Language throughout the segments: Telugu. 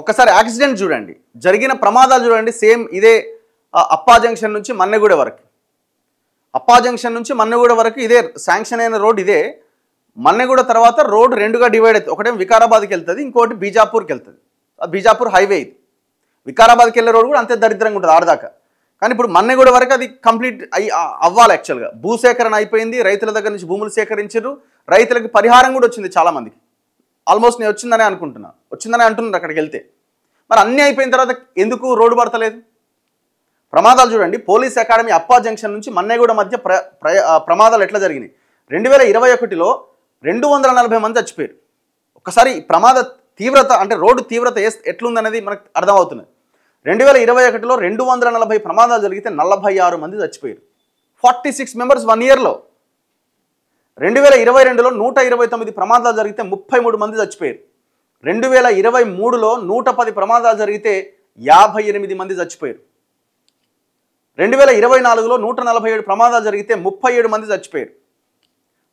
ఒక్కసారి యాక్సిడెంట్ చూడండి, జరిగిన ప్రమాదాలు చూడండి. సేమ్ ఇదే అప్పా జంక్షన్ నుంచి మన్నెగూడ వరకు, అప్పా జంక్షన్ నుంచి మన్నెగూడ వరకు ఇదే శాంక్షన్ అయిన రోడ్. ఇదే మన్నెగూడ తర్వాత రోడ్ రెండుగా డివైడ్ అవుతుంది. ఒకటేమో వికారాబాద్కి వెళ్తుంది, ఇంకోటి బీజాపూర్కి వెళ్తుంది. బీజాపూర్ హైవే ఇది. వికారాబాద్కి వెళ్ళే రోడ్ కూడా అంతే దరిద్రంగా ఉంటుంది ఆడదాకా. కానీ ఇప్పుడు మన్నెగూడ వరకు అది కంప్లీట్ అవ్వాలి. యాక్చువల్గా భూసేకరణ అయిపోయింది, రైతుల దగ్గర నుంచి భూములు సేకరించారు, రైతులకి పరిహారం కూడా వచ్చింది. చాలామందికి ఆల్మోస్ట్ నేను వచ్చిందనే అనుకుంటున్నా, వచ్చిందనే అంటున్నారు అక్కడికి వెళ్తే. మరి అన్నీ అయిపోయిన తర్వాత ఎందుకు రోడ్డు పడతలేదు? ప్రమాదాలు చూడండి. పోలీస్ అకాడమీ అప్పా జంక్షన్ నుంచి మన్నెగూడ మధ్య ప్రమాదాలు ఎట్లా జరిగినాయి? 2021లో 240 మంది చచ్చిపోయారు. ఒకసారి ప్రమాద తీవ్రత అంటే రోడ్డు తీవ్రత ఎట్లుందనేది మనకు అర్థమవుతున్నది. 2021లో 240 ప్రమాదాలు జరిగితే 46 మంది చచ్చిపోయారు. 46 మెంబర్స్ 1 ఇయర్లో. 2022లో 129 ప్రమాదాలు జరిగితే 33 మంది చచ్చిపోయారు. 2023లో 110 ప్రమాదాలు జరిగితే 58 మంది చచ్చిపోయారు. 2024లో 147 ప్రమాదాలు జరిగితే 37 మంది చచ్చిపోయారు.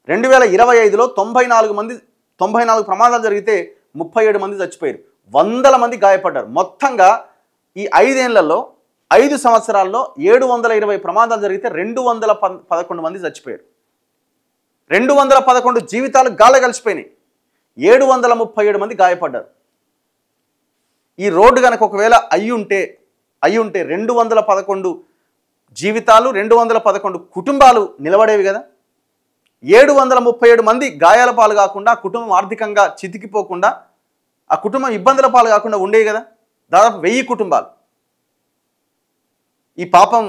2025లో 94 ప్రమాదాలు జరిగితే 37 మంది చచ్చిపోయారు. 100 మంది గాయపడ్డారు. మొత్తంగా ఈ 5 ఏళ్లలో 5 సంవత్సరాల్లో 720 ప్రమాదాలు జరిగితే 211 మంది చచ్చిపోయారు. 211 జీవితాలు గాలి కలిసిపోయినాయి. 737 మంది గాయపడ్డారు. ఈ రోడ్డు కనుక ఒకవేళ అయ్యి ఉంటే 211 జీవితాలు, 211 కుటుంబాలు నిలబడేవి కదా. 737 మంది గాయాల పాలు కాకుండా, కుటుంబం ఆర్థికంగా చితికిపోకుండా, ఆ కుటుంబం ఇబ్బందుల పాలు కాకుండా ఉండేవి కదా. దాదాపు 1000 కుటుంబాలు. ఈ పాపం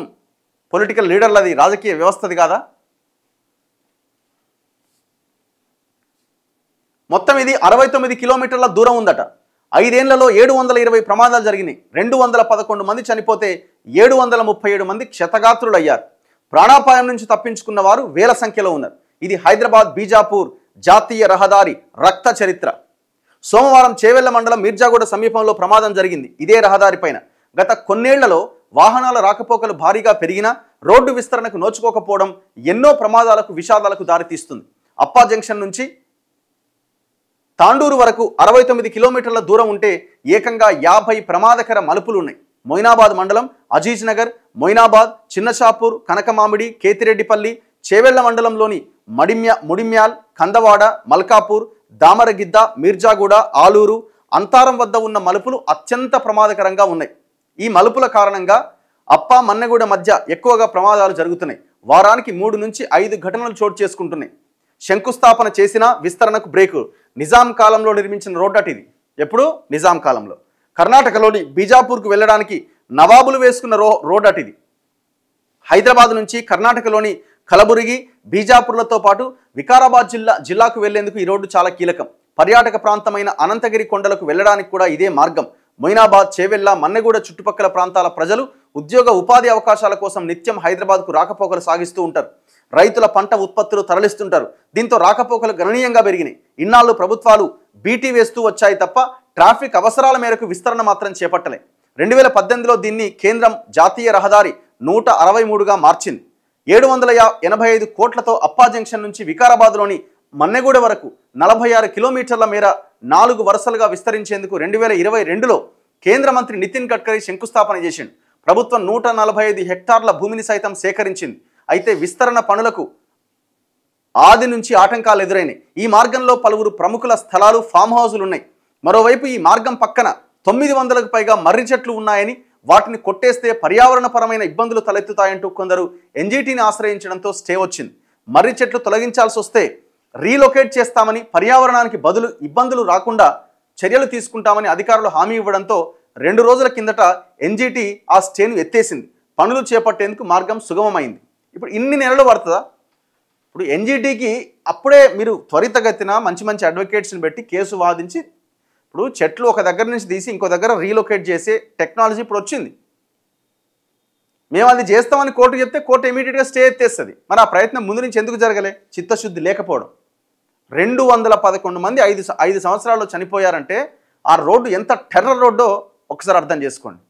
పొలిటికల్ లీడర్లది, రాజకీయ వ్యవస్థది కాదా? మొత్తం ఇది 69 కిలోమీటర్ల దూరం ఉందట. 5 ఏళ్లలో 720 ప్రమాదాలు జరిగినాయి. 211 మంది చనిపోతే 737 మంది క్షతగాత్రులు అయ్యారు. ప్రాణాపాయం నుంచి తప్పించుకున్న వారు వేల సంఖ్యలో ఉన్నారు. ఇది హైదరాబాద్ బీజాపూర్ జాతీయ రహదారి రక్త చరిత్ర. సోమవారం చేవెళ్ల మండలం మీర్జాగూడ సమీపంలో ప్రమాదం జరిగింది. ఇదే రహదారి పైన గత కొన్నేళ్లలో వాహనాల రాకపోకలు భారీగా పెరిగినా రోడ్డు విస్తరణకు నోచుకోకపోవడం ఎన్నో ప్రమాదాలకు, విషాదాలకు దారితీస్తుంది. అప్పా జంక్షన్ నుంచి తాండూరు వరకు 69 కిలోమీటర్ల దూరం ఉంటే ఏకంగా 50 ప్రమాదకర మలుపులు ఉన్నాయి. మొయినాబాద్ మండలం అజీజ్ నగర్, మొయినాబాద్, చిన్నషాపూర్, కనకమామిడి, కేతిరెడ్డిపల్లి, చేవెళ్ల మండలంలోని ముడిమ్యాల్, కందవాడ, మల్కాపూర్, దామరగిద్ద, మీర్జాగూడ, ఆలూరు, అంతారం వద్ద ఉన్న మలుపులు అత్యంత ప్రమాదకరంగా ఉన్నాయి. ఈ మలుపుల కారణంగా అప్పా మన్నెగూడ మధ్య ఎక్కువగా ప్రమాదాలు జరుగుతున్నాయి. వారానికి 3 నుంచి 5 ఘటనలు చోటు చేసుకుంటున్నాయి. శంకుస్థాపన చేసిన విస్తరణకు బ్రేకు. నిజాం కాలంలో నిర్మించిన రోడ్ అటు ఇది. ఎప్పుడు? నిజాం కాలంలో. కర్ణాటకలోని బీజాపూర్కు వెళ్ళడానికి నవాబులు వేసుకున్న రోడ్ అటు ఇది. హైదరాబాద్ నుంచి కర్ణాటకలోని కలబురిగి, బీజాపూర్లతో పాటు వికారాబాద్ జిల్లాకు వెళ్లేందుకు ఈ రోడ్డు చాలా కీలకం. పర్యాటక ప్రాంతమైన అనంతగిరి కొండలకు వెళ్ళడానికి కూడా ఇదే మార్గం. మొయినాబాద్, చేవెళ్ల, మన్నెగూడ చుట్టుపక్కల ప్రాంతాల ప్రజలు ఉద్యోగ ఉపాధి అవకాశాల కోసం నిత్యం హైదరాబాద్కు రాకపోకలు సాగిస్తూ ఉంటారు. రైతుల పంట ఉత్పత్తులు తరలిస్తుంటారు. దీంతో రాకపోకలు గణనీయంగా పెరిగినాయి. ఇన్నాళ్ళు ప్రభుత్వాలు బీటీ వేస్తూ వచ్చాయి తప్ప ట్రాఫిక్ అవసరాల మేరకు విస్తరణ మాత్రం చేపట్టలే. 2018లో దీన్ని కేంద్రం జాతీయ రహదారి 163గా మార్చింది. 785 కోట్లతో అప్పా జంక్షన్ నుంచి వికారాబాద్లోని మన్నెగూడ వరకు 46 కిలోమీటర్ల మేర 4 వరుసలుగా విస్తరించేందుకు 2022లో కేంద్ర మంత్రి నితిన్ గడ్కరీ శంకుస్థాపన చేసిండు. ప్రభుత్వం 145 హెక్టార్ల భూమిని సైతం సేకరించింది. అయితే విస్తరణ పనులకు ఆది నుంచి ఆటంకాలు ఎదురైనాయి. ఈ మార్గంలో పలువురు ప్రముఖుల స్థలాలు, ఫామ్ హౌజులు ఉన్నాయి. మరోవైపు ఈ మార్గం పక్కన 900కు పైగా మర్రి చెట్లు ఉన్నాయని, వాటిని కొట్టేస్తే పర్యావరణపరమైన ఇబ్బందులు తలెత్తుతాయంటూ కొందరు ఎన్జీటీని ఆశ్రయించడంతో స్టే వచ్చింది. మర్రి చెట్లు తొలగించాల్సి వస్తే రీలొకేట్ చేస్తామని, పర్యావరణానికి బదులు ఇబ్బందులు రాకుండా చర్యలు తీసుకుంటామని అధికారులు హామీ ఇవ్వడంతో 2 రోజుల కిందట ఎన్జీటీ ఆ స్టేను ఎత్తేసింది. పనులు చేపట్టేందుకు మార్గం సుగమమైంది. ఇప్పుడు ఇన్ని నెలలు పడుతుందా? ఇప్పుడు ఎన్జీటీకి అప్పుడే మీరు త్వరితగతిన మంచి అడ్వకేట్స్ని పెట్టి కేసు వాదించి, ఇప్పుడు చెట్లు ఒక దగ్గర నుంచి తీసి ఇంకో దగ్గర రీలొకేట్ చేసే టెక్నాలజీ ఇప్పుడు వచ్చింది. మేము అది చేస్తామని కోర్టు చెప్తే కోర్టు ఇమీడియట్గా స్టే ఎత్తేస్తుంది. మరి ఆ ప్రయత్నం ముందు నుంచి ఎందుకు జరగలే? చిత్తశుద్ధి లేకపోవడం. 211 మంది 5 సంవత్సరాల్లో చనిపోయారంటే ఆ రోడ్డు ఎంత టెర్రర్ రోడ్డో ఒకసారి అర్థం చేసుకోండి.